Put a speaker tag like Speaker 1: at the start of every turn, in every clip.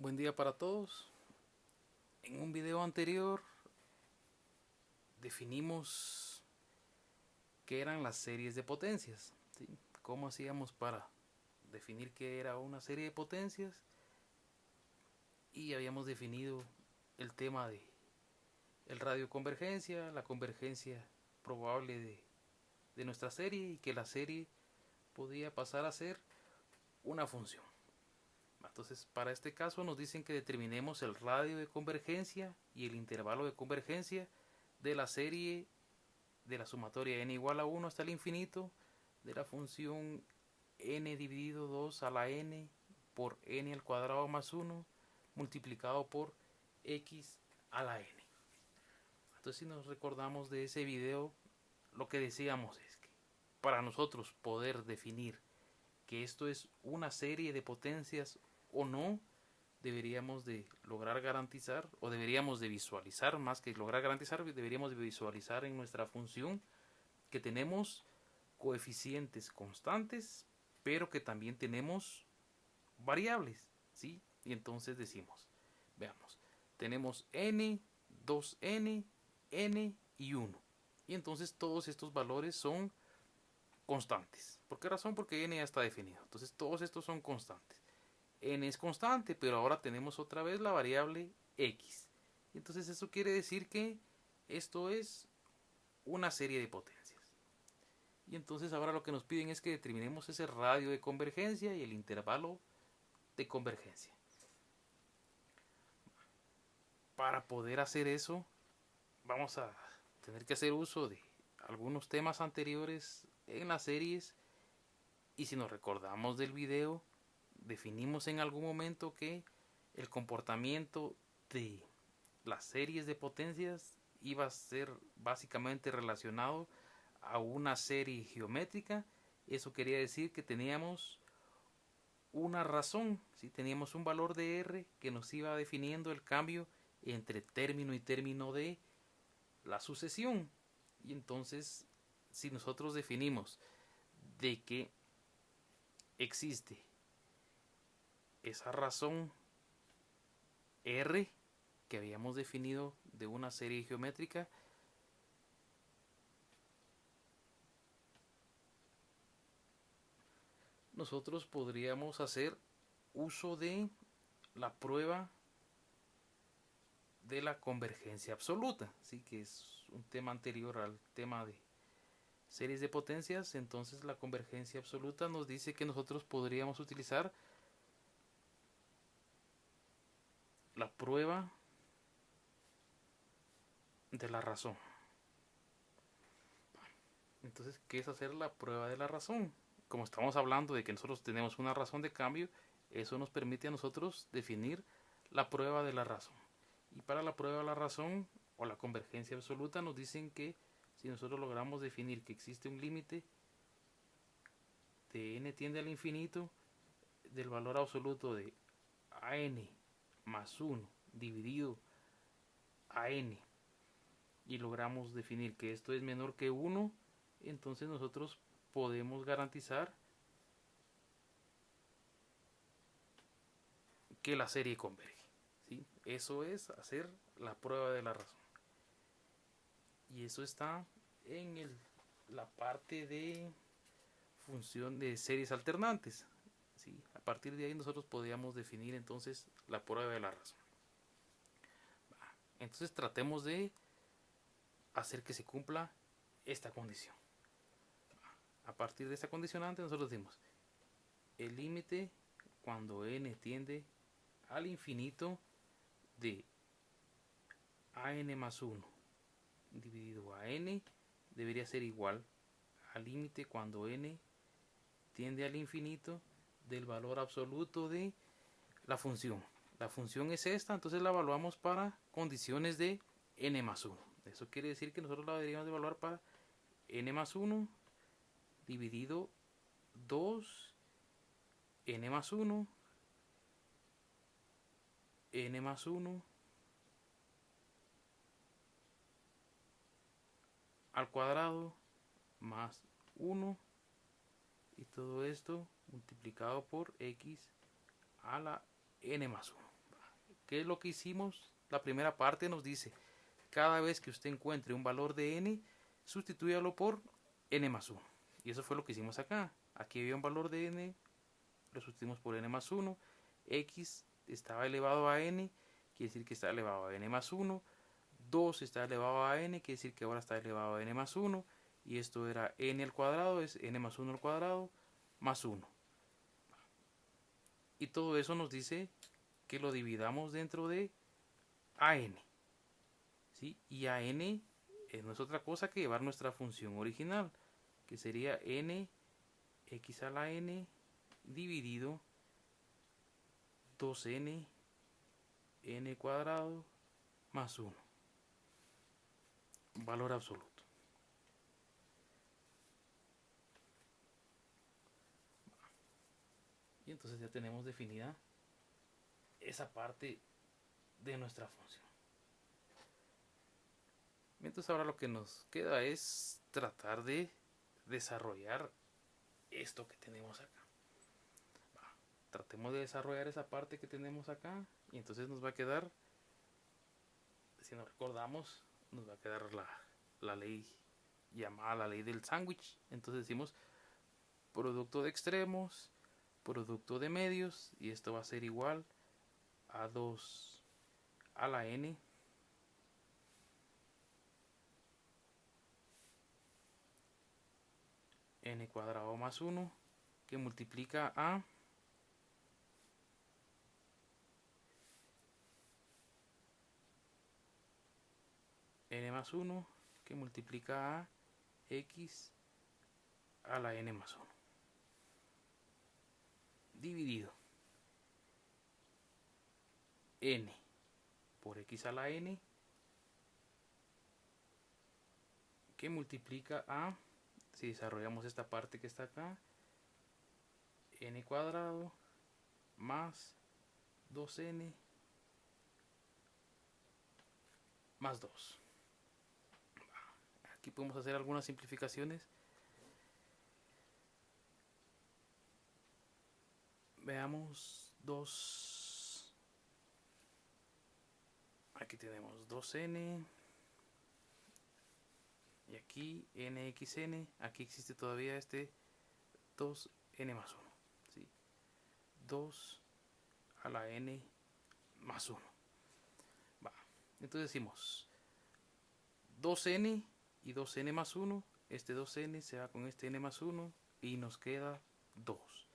Speaker 1: Buen día para todos. En un video anterior definimos qué eran las series de potencias, ¿sí? Cómo hacíamos para definir qué era una serie de potencias, y habíamos definido el tema de el radio convergencia, la convergencia probable de nuestra serie, y que la serie podía pasar a ser una función. Entonces, para este caso nos dicen que determinemos el radio de convergencia y el intervalo de convergencia de la serie de la sumatoria n igual a 1 hasta el infinito de la función n dividido 2 a la n por n al cuadrado más 1 multiplicado por x a la n. Entonces, si nos recordamos de ese video, lo que decíamos es que para nosotros poder definir que esto es una serie de potencias o no, deberíamos de lograr garantizar, o deberíamos de visualizar, más que lograr garantizar, deberíamos de visualizar en nuestra función que tenemos coeficientes constantes, pero que también tenemos variables, ¿sí? Y entonces decimos, veamos, tenemos n, 2n, n y 1. Y entonces todos estos valores son constantes. ¿Por qué razón? Porque n ya está definido. Entonces todos estos son constantes. N es constante, pero ahora tenemos otra vez la variable x. Entonces eso quiere decir que esto es una serie de potencias. Y entonces ahora lo que nos piden es que determinemos ese radio de convergencia y el intervalo de convergencia. Para poder hacer eso, vamos a tener que hacer uso de algunos temas anteriores en las series. Y si nos recordamos del video, definimos en algún momento que el comportamiento de las series de potencias iba a ser básicamente relacionado a una serie geométrica. Eso quería decir que teníamos una razón, ¿sí? Teníamos un valor de r que nos iba definiendo el cambio entre término y término de la sucesión. Y entonces, si nosotros definimos de que existe esa razón r que habíamos definido de una serie geométrica, nosotros podríamos hacer uso de la prueba de la convergencia absoluta, ¿sí? Que es un tema anterior al tema de series de potencias. Entonces la convergencia absoluta nos dice que nosotros podríamos utilizar la prueba de la razón. Entonces, ¿qué es hacer la prueba de la razón? Como estamos hablando de que nosotros tenemos una razón de cambio, eso nos permite a nosotros definir la prueba de la razón. Y para la prueba de la razón o la convergencia absoluta nos dicen que si nosotros logramos definir que existe un límite de n tiende al infinito del valor absoluto de an más 1 dividido a n, y logramos definir que esto es menor que 1, entonces nosotros podemos garantizar que la serie converge, ¿sí? Eso es hacer la prueba de la razón. Y eso está en la parte de función de series alternantes, ¿sí? A partir de ahí nosotros podríamos definir entonces la prueba de la razón. Entonces tratemos de hacer que se cumpla esta condición. A partir de esta condicionante nosotros decimos el límite cuando n tiende al infinito de an más 1 dividido a n debería ser igual al límite cuando n tiende al infinito del valor absoluto de la función. La función es esta, entonces la evaluamos para condiciones de n más 1. Eso quiere decir que nosotros la deberíamos de evaluar para n más 1 dividido 2 n más 1 n más 1 al cuadrado más 1, y todo esto multiplicado por x a la n más 1. ¿Qué es lo que hicimos? La primera parte nos dice, cada vez que usted encuentre un valor de n, sustitúyalo por n más 1. Y eso fue lo que hicimos acá. Aquí había un valor de n, lo sustituimos por n más 1. X estaba elevado a n, quiere decir que está elevado a n más 1. 2 está elevado a n, quiere decir que ahora está elevado a n más 1. Y esto era n al cuadrado, es n más 1 al cuadrado, más 1. Y todo eso nos dice que lo dividamos dentro de an. ¿Sí? Y an no es otra cosa que llevar nuestra función original, que sería n x a la n dividido 2n n cuadrado más 1. Valor absoluto. Y entonces ya tenemos definida esa parte de nuestra función. Entonces ahora lo que nos queda es tratar de desarrollar esto que tenemos acá. Tratemos de desarrollar esa parte que tenemos acá y entonces nos va a quedar, si nos recordamos, nos va a quedar la ley llamada la ley del sándwich. Entonces decimos producto de extremos, producto de medios, y esto va a ser igual a 2 a la n n cuadrado más 1 que multiplica a n más 1 que multiplica a x a la n más 1 dividido n por x a la n que multiplica a, si desarrollamos esta parte que está acá, n cuadrado más 2n más 2. Aquí podemos hacer algunas simplificaciones. Veamos 2. Aquí tenemos 2n. Y aquí nxn. Aquí existe todavía este 2n más 1. ¿Sí? 2 a la n más 1. Va. Entonces decimos 2n y 2n más 1. Este 2n se va con este n más 1 y nos queda 2.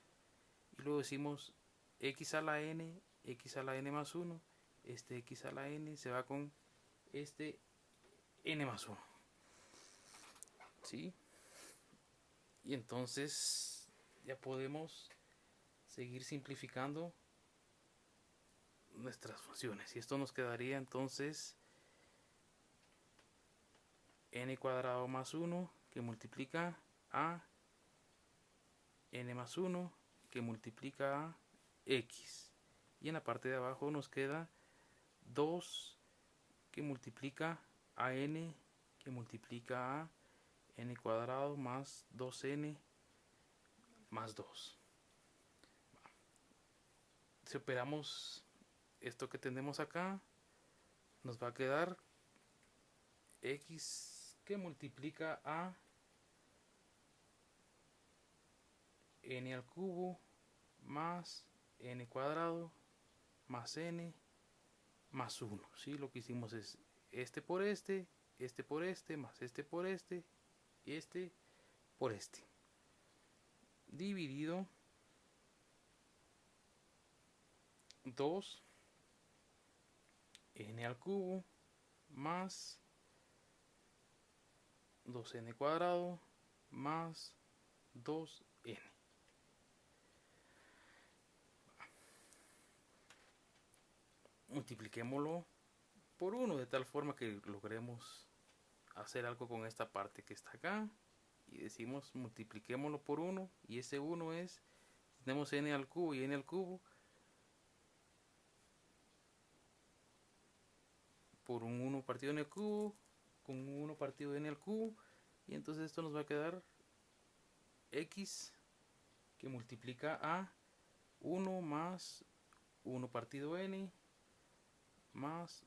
Speaker 1: Y luego decimos x a la n más 1. Este x a la n se va con este n más 1. ¿Sí? Y entonces ya podemos seguir simplificando nuestras funciones. Y esto nos quedaría entonces n cuadrado más 1 que multiplica a n más 1 que multiplica a x. Y en la parte de abajo nos queda 2 que multiplica a n que multiplica a n cuadrado más 2n más 2. Si operamos esto que tenemos acá, nos va a quedar x que multiplica a n al cubo más n cuadrado más n más 1. ¿Sí? Lo que hicimos es este por este más este por este y este por este dividido 2 n al cubo más 2n cuadrado más 2n. Multipliquémoslo por 1 de tal forma que logremos hacer algo con esta parte que está acá. Y decimos multipliquémoslo por 1 y ese 1 es, tenemos n al cubo y n al cubo, por un 1 partido n al cubo con un 1 partido n al cubo, y entonces esto nos va a quedar x que multiplica a 1 más 1 partido n más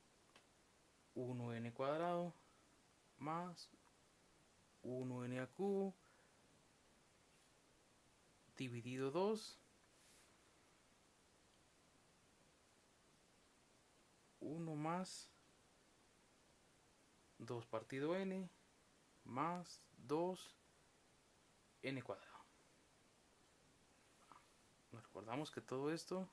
Speaker 1: 1n cuadrado más 1n al cubo dividido 2, 1 más 2 partido n más 2n cuadrado. Nos recordamos que todo esto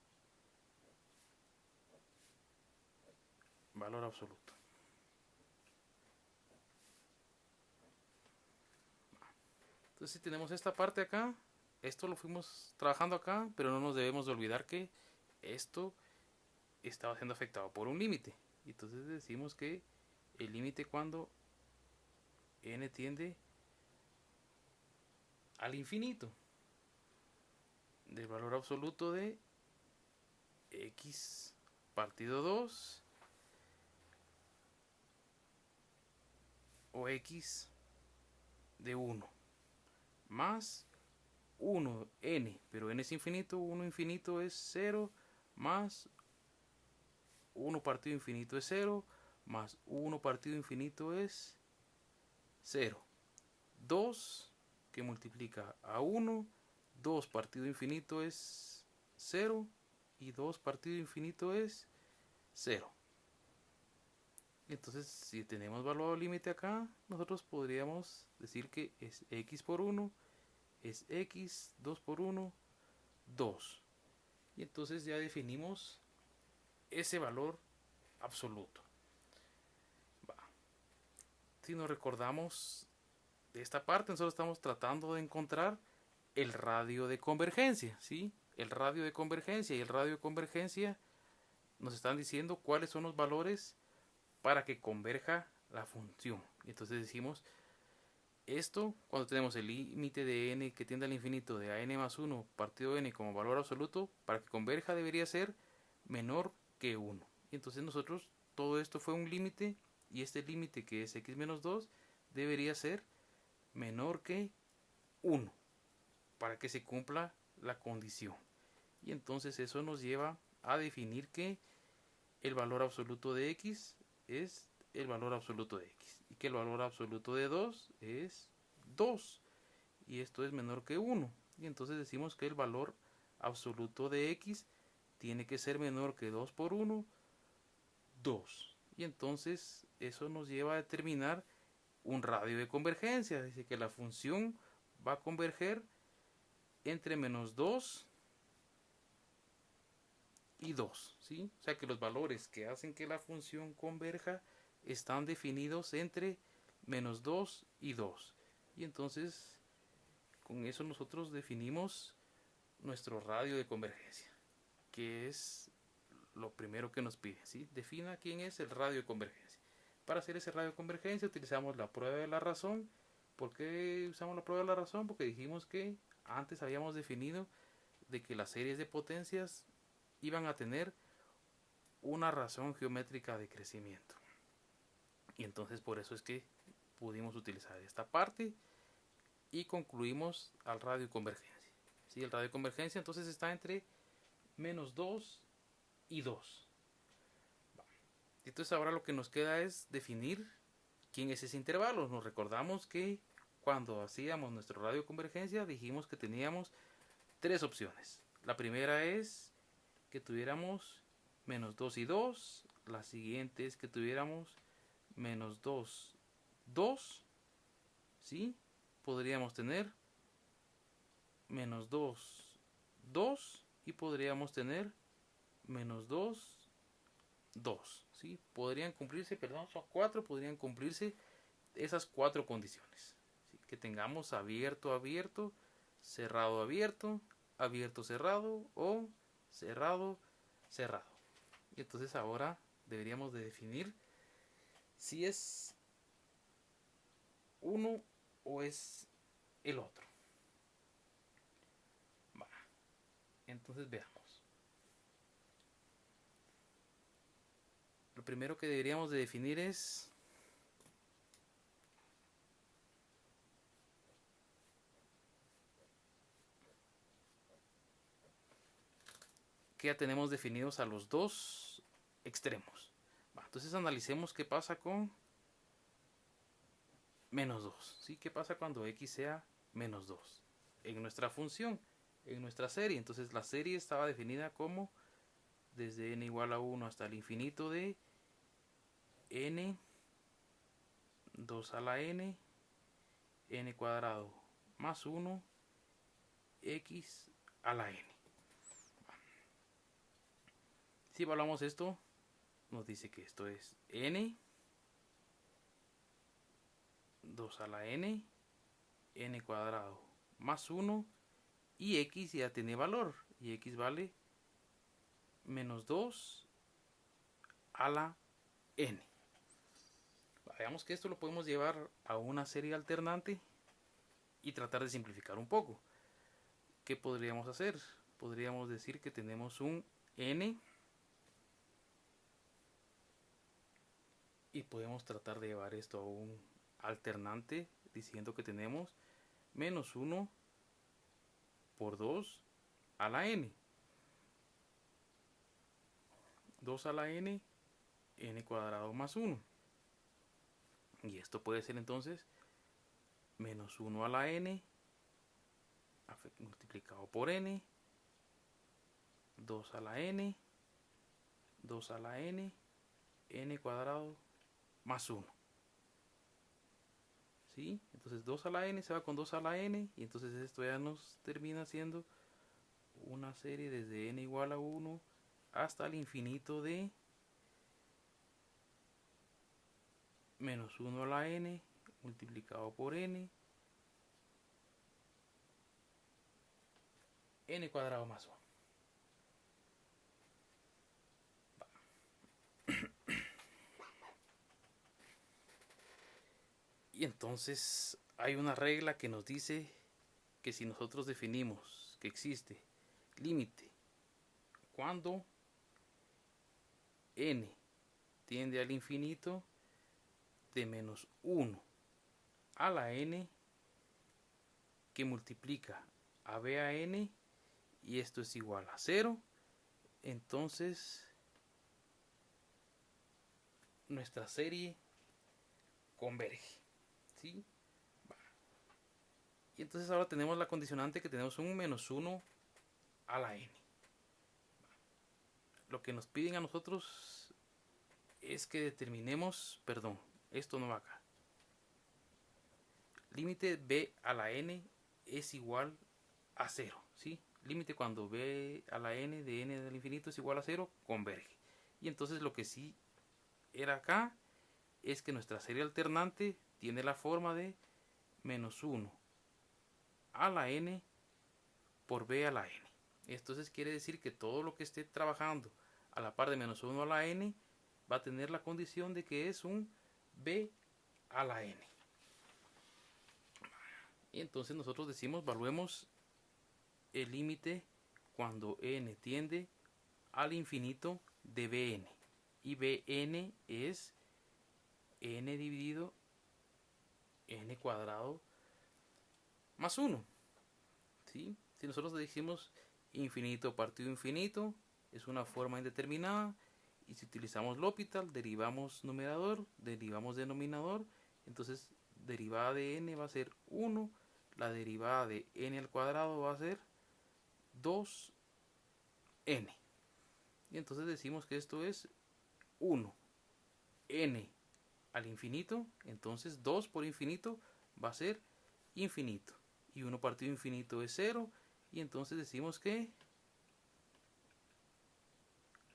Speaker 1: valor absoluto. Entonces si tenemos esta parte acá, esto lo fuimos trabajando acá, pero no nos debemos de olvidar que esto estaba siendo afectado por un límite. Entonces decimos que el límite cuando n tiende al infinito del valor absoluto de x partido 2 o x de 1 más 1n, pero n es infinito, 1 infinito es 0, más 1 partido infinito es 0, más 1 partido infinito es 0. 2 que multiplica a 1, 2 partido infinito es 0 y 2 partido infinito es 0. Entonces si tenemos valor límite acá, nosotros podríamos decir que es x por 1, es x, 2 por 1, 2. Y entonces ya definimos ese valor absoluto. Si nos recordamos de esta parte, nosotros estamos tratando de encontrar el radio de convergencia, ¿sí? El radio de convergencia y el radio de convergencia nos están diciendo cuáles son los valores para que converja la función. Y entonces decimos esto cuando tenemos el límite de n que tiende al infinito de a n más 1 partido n como valor absoluto, para que converja debería ser menor que 1. Y entonces nosotros, todo esto fue un límite, y este límite que es x menos 2 debería ser menor que 1 para que se cumpla la condición. Y entonces eso nos lleva a definir que el valor absoluto de x es el valor absoluto de x y que el valor absoluto de 2 es 2 y esto es menor que 1. Y entonces decimos que el valor absoluto de x tiene que ser menor que 2 por 1, 2. Y entonces eso nos lleva a determinar un radio de convergencia. Dice que la función va a converger entre menos 2 y 2, ¿sí? O sea que los valores que hacen que la función converja están definidos entre menos 2 y 2. Y entonces con eso nosotros definimos nuestro radio de convergencia, que es lo primero que nos pide, ¿sí? Defina quién es el radio de convergencia. Para hacer ese radio de convergencia utilizamos la prueba de la razón. ¿Por qué usamos la prueba de la razón? Porque dijimos que antes habíamos definido de que las series de potencias iban a tener una razón geométrica de crecimiento. Y entonces por eso es que pudimos utilizar esta parte y concluimos al radio de convergencia. ¿Sí? El radio de convergencia entonces está entre menos 2 y 2. Entonces ahora lo que nos queda es definir quién es ese intervalo. Nos recordamos que cuando hacíamos nuestro radio de convergencia dijimos que teníamos tres opciones. La primera es que tuviéramos menos 2 y 2. La siguiente es que tuviéramos menos 2, 2. ¿Sí? Podríamos tener menos 2, 2. Y podríamos tener menos 2, 2. ¿Sí? Podrían cumplirse, perdón, son 4. Podrían cumplirse esas 4 condiciones. ¿Sí? Que tengamos abierto, abierto, cerrado, abierto, abierto, cerrado o cerrado, cerrado. Y entonces ahora deberíamos de definir si es uno o es el otro. Va. Entonces veamos. Lo primero que deberíamos de definir es que ya tenemos definidos a los dos extremos. Entonces analicemos qué pasa con menos 2. ¿Sí? ¿Qué pasa cuando x sea menos 2? En nuestra función, en nuestra serie. Entonces la serie estaba definida como desde n igual a 1 hasta el infinito de n 2 a la n, n cuadrado más 1, x a la n. Si evaluamos esto, nos dice que esto es n 2 a la n, n cuadrado más 1, y x ya tiene valor, y x vale menos 2 a la n. Veamos que esto lo podemos llevar a una serie alternante y tratar de simplificar un poco. ¿Qué podríamos hacer? Podríamos decir que tenemos un n y podemos tratar de llevar esto a un alternante diciendo que tenemos menos 1 por 2 a la n. 2 a la n, n cuadrado más 1. Y esto puede ser entonces menos 1 a la n multiplicado por n, 2 a la n, 2 a la n, n cuadrado más 1. ¿Sí? Entonces 2 a la n se va con 2 a la n, y entonces esto ya nos termina siendo una serie desde n igual a 1 hasta el infinito de menos 1 a la n multiplicado por n, n cuadrado más 1. Y entonces hay una regla que nos dice que si nosotros definimos que existe límite cuando n tiende al infinito de menos 1 a la n que multiplica a b a n, y esto es igual a 0, entonces nuestra serie converge. ¿Sí? Y entonces ahora tenemos la condicionante que tenemos un menos 1 a la n. Lo que nos piden a nosotros es que determinemos, perdón, esto no va acá. Límite b a la n es igual a 0. ¿Sí? Límite cuando b a la n de n del infinito es igual a 0, converge. Y entonces lo que sí era acá es que nuestra serie alternante tiene la forma de menos 1 a la n por b a la n. Entonces quiere decir que todo lo que esté trabajando a la par de menos 1 a la n va a tener la condición de que es un b a la n. Y entonces nosotros decimos, evaluemos el límite cuando n tiende al infinito de bn. Y bn es n dividido n cuadrado más 1. ¿Sí? Si nosotros decimos infinito partido infinito, es una forma indeterminada, y si utilizamos L'Hopital, derivamos numerador, derivamos denominador, entonces derivada de n va a ser 1, la derivada de n al cuadrado va a ser 2n. Y entonces decimos que esto es 1, n al infinito, entonces 2 por infinito va a ser infinito. Y 1 partido infinito es 0, y entonces decimos que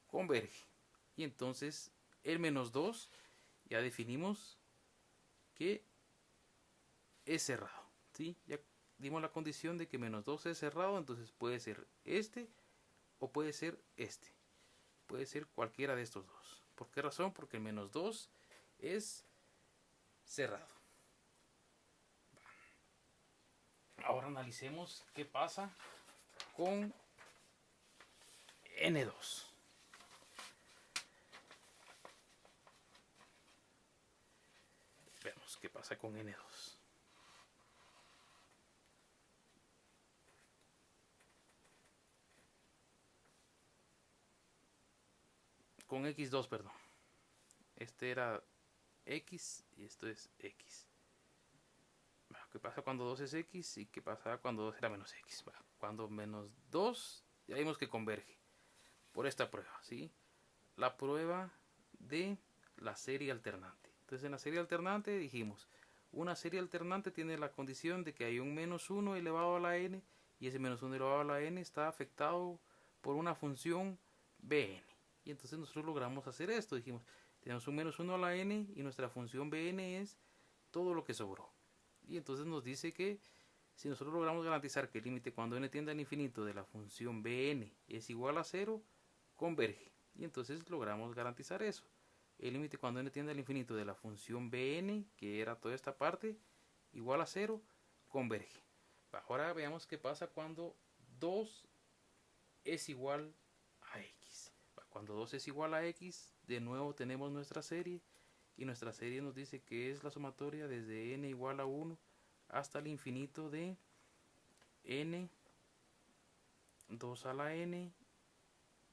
Speaker 1: converge. Y entonces el menos 2 ya definimos que es cerrado. ¿Sí? Ya dimos la condición de que menos 2 es cerrado, entonces puede ser este o puede ser este. Puede ser cualquiera de estos dos. ¿Por qué razón? Porque el menos 2 es cerrado. Ahora analicemos qué pasa con N2. Veamos qué pasa con N2. Con X2, perdón. Este era x y esto es x. ¿Qué pasa cuando 2 es x? ¿Y qué pasa cuando 2 era menos x? Cuando menos 2, ya vimos que converge. Por esta prueba, ¿sí? La prueba de la serie alternante. Entonces en la serie alternante dijimos, una serie alternante tiene la condición de que hay un menos 1 elevado a la n, y ese menos 1 elevado a la n está afectado por una función bn. Y entonces nosotros logramos hacer esto. Dijimos, tenemos un menos 1 a la n y nuestra función bn es todo lo que sobró. Y entonces nos dice que si nosotros logramos garantizar que el límite cuando n tiende al infinito de la función bn es igual a 0, converge. Y entonces logramos garantizar eso. El límite cuando n tiende al infinito de la función bn, que era toda esta parte, igual a 0, converge. Ahora veamos qué pasa cuando 2 es igual a x. Cuando 2 es igual a x, de nuevo tenemos nuestra serie. Y nuestra serie nos dice que es la sumatoria desde n igual a 1 hasta el infinito de n 2 a la n,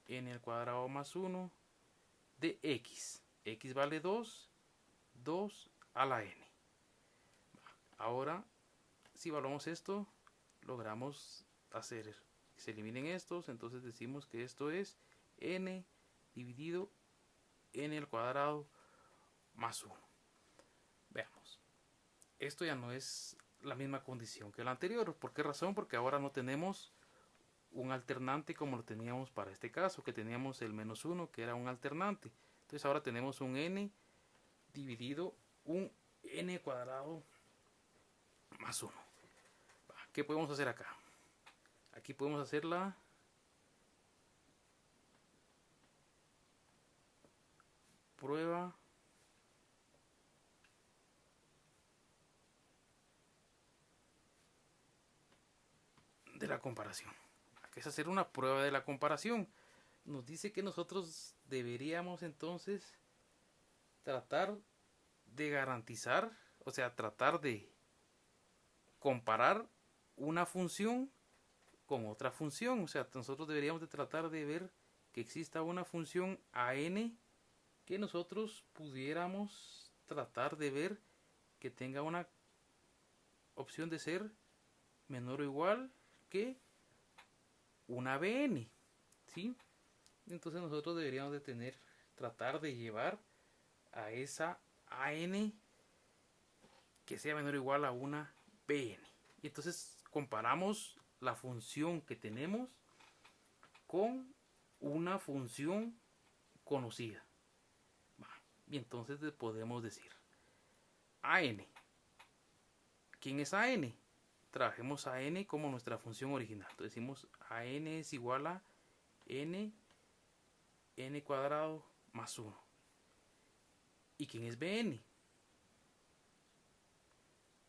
Speaker 1: n al cuadrado más 1 de x. X vale 2, 2 a la n. Ahora, si evaluamos esto, logramos hacer que se eliminen estos. Entonces decimos que esto es n dividido n al cuadrado más 1. Veamos. Esto ya no es la misma condición que la anterior. ¿Por qué razón? Porque ahora no tenemos un alternante como lo teníamos para este caso, que teníamos el menos 1, que era un alternante. Entonces ahora tenemos un n dividido un n cuadrado más 1. ¿Qué podemos hacer acá? Aquí podemos hacer la prueba de la comparación. ¿Qué es hacer una prueba de la comparación? Nos dice que nosotros deberíamos entonces tratar de garantizar, o sea, tratar de comparar una función con otra función. O sea, nosotros deberíamos de tratar de ver que exista una función a n que nosotros pudiéramos tratar de ver que tenga una opción de ser menor o igual que una bn, ¿sí? Entonces nosotros deberíamos de tratar de llevar a esa an que sea menor o igual a una bn. Y entonces comparamos la función que tenemos con una función conocida. Y entonces podemos decir an. ¿Quién es an? Trabajemos a n como nuestra función original. Entonces decimos an es igual a n cuadrado más 1. ¿Y quién es bn?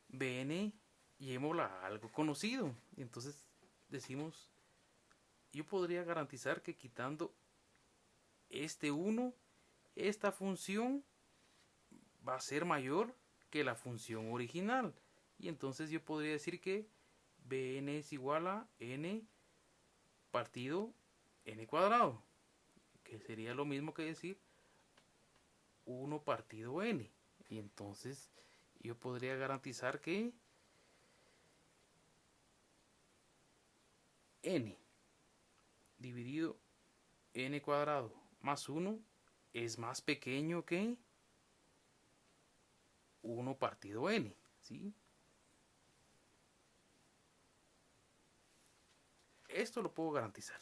Speaker 1: Bn, llevémosla a algo conocido. Y entonces decimos, yo podría garantizar que quitando este 1, esta función va a ser mayor que la función original. Y entonces yo podría decir que bn es igual a n partido n cuadrado, que sería lo mismo que decir 1 partido n. Y entonces yo podría garantizar que n dividido n cuadrado más 1 es más pequeño que 1 partido n, ¿sí? Esto lo puedo garantizar.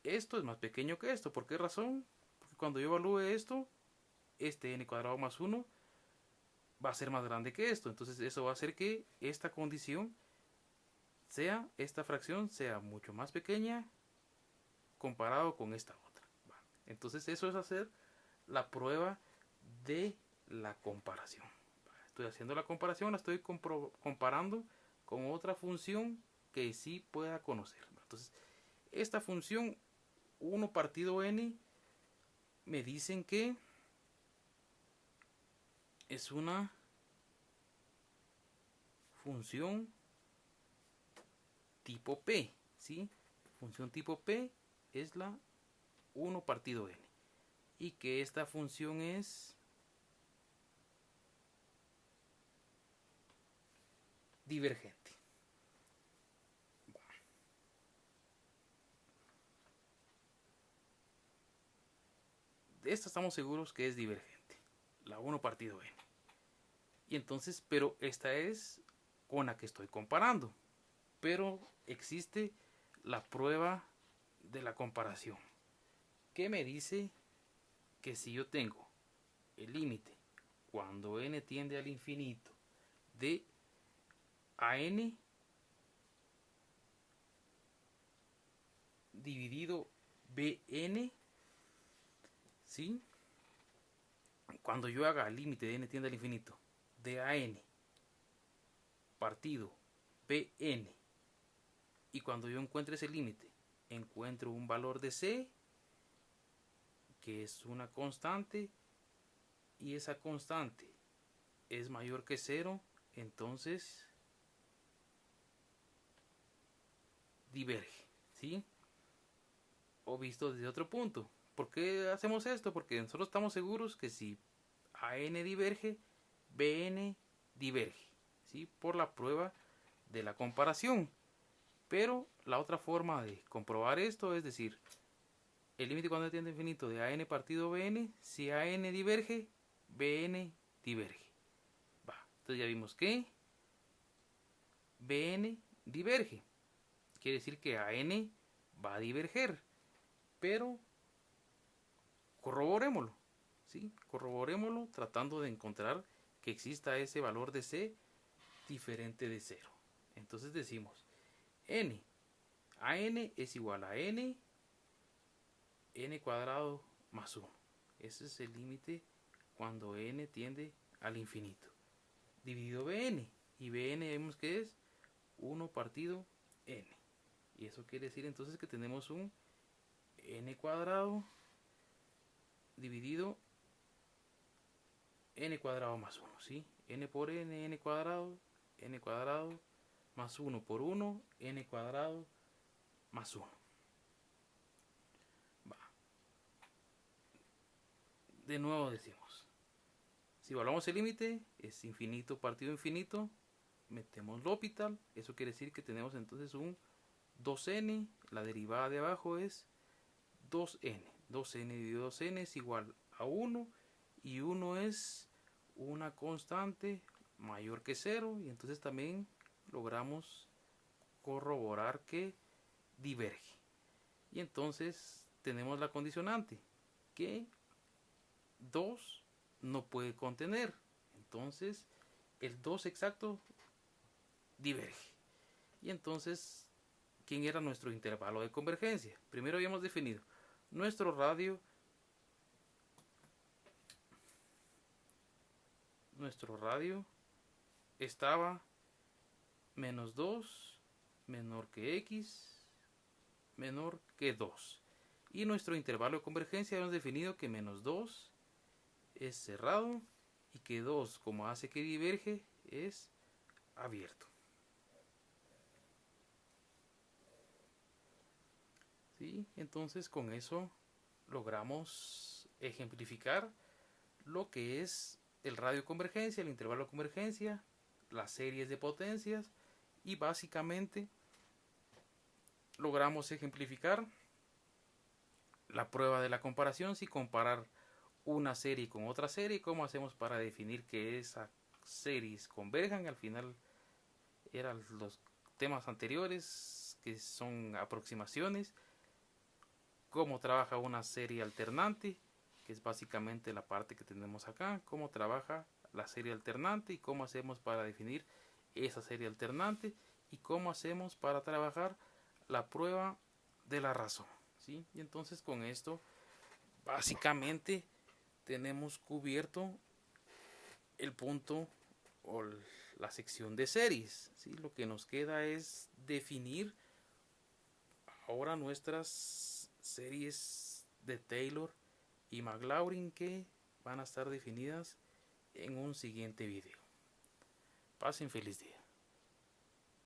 Speaker 1: Esto es más pequeño que esto. ¿Por qué razón? Porque cuando yo evalúe esto, este n cuadrado más 1 va a ser más grande que esto. Entonces eso va a hacer que esta condición esta fracción sea mucho más pequeña comparado con esta otra. Entonces eso es hacer la prueba de la comparación. Estoy haciendo la comparación, la estoy comparando con otra función que sí pueda conocer. Entonces esta función 1 partido n me dicen que es una función tipo P, ¿sí? Función tipo P es la 1 partido n. y que esta función es divergente. De esta estamos seguros que es divergente, la 1 partido n. Y entonces, pero esta es con la que estoy comparando. Pero existe la prueba de la comparación, que me dice que si yo tengo el límite cuando n tiende al infinito de a n dividido bn, ¿sí? Cuando yo haga el límite de n tiende al infinito de a n partido bn, y cuando yo encuentre ese límite encuentro un valor de c que es una constante, y esa constante es mayor que 0, entonces diverge, ¿sí? O visto desde otro punto, ¿por qué hacemos esto? Porque nosotros estamos seguros que si AN diverge, BN diverge, ¿sí? Por la prueba de la comparación. Pero la otra forma de comprobar esto es decir, el límite cuando tiende a infinito de AN partido BN, si AN diverge, BN diverge. Va, entonces ya vimos que BN diverge. Quiere decir que AN va a diverger. Pero corroborémoslo, ¿sí? Corroborémoslo tratando de encontrar que exista ese valor de C diferente de 0. Entonces decimos n, a n es igual a n cuadrado más 1. Ese es el límite cuando n tiende al infinito. Dividido bn, y bn vemos que es 1 partido n. Y eso quiere decir entonces que tenemos un n cuadrado dividido n cuadrado más 1, ¿sí? N por n cuadrado más 1 por 1, n cuadrado más 1. Va. De nuevo decimos, si evaluamos el límite, es infinito partido infinito, metemos L'Hopital, eso quiere decir que tenemos entonces un 2n, la derivada de abajo es 2n. 2n dividido 2n es igual a 1, y 1 es una constante mayor que 0, y entonces también logramos corroborar que diverge. Y entonces tenemos la condicionante que 2 no puede contener, entonces el 2 exacto diverge. Y entonces, ¿quién era nuestro intervalo de convergencia? Primero habíamos definido nuestro radio estaba menos 2 menor que x menor que 2, y nuestro intervalo de convergencia hemos definido que menos 2 es cerrado y que 2, como hace que diverge, es abierto. ¿Sí? Entonces con eso logramos ejemplificar lo que es el radio de convergencia, el intervalo de convergencia, las series de potencias, y básicamente logramos ejemplificar la prueba de la comparación, si comparar una serie con otra serie, cómo hacemos para definir que esas series converjan. Al final eran los temas anteriores, que son aproximaciones, cómo trabaja una serie alternante, que es básicamente la parte que tenemos acá, cómo trabaja la serie alternante y cómo hacemos para definir esa serie alternante, y cómo hacemos para trabajar la prueba de la razón, ¿sí? Y entonces con esto básicamente tenemos cubierto el punto o la sección de series, ¿sí? Lo que nos queda es definir ahora nuestras series de Taylor y Maclaurin, que van a estar definidas en un siguiente video. Pasen feliz día.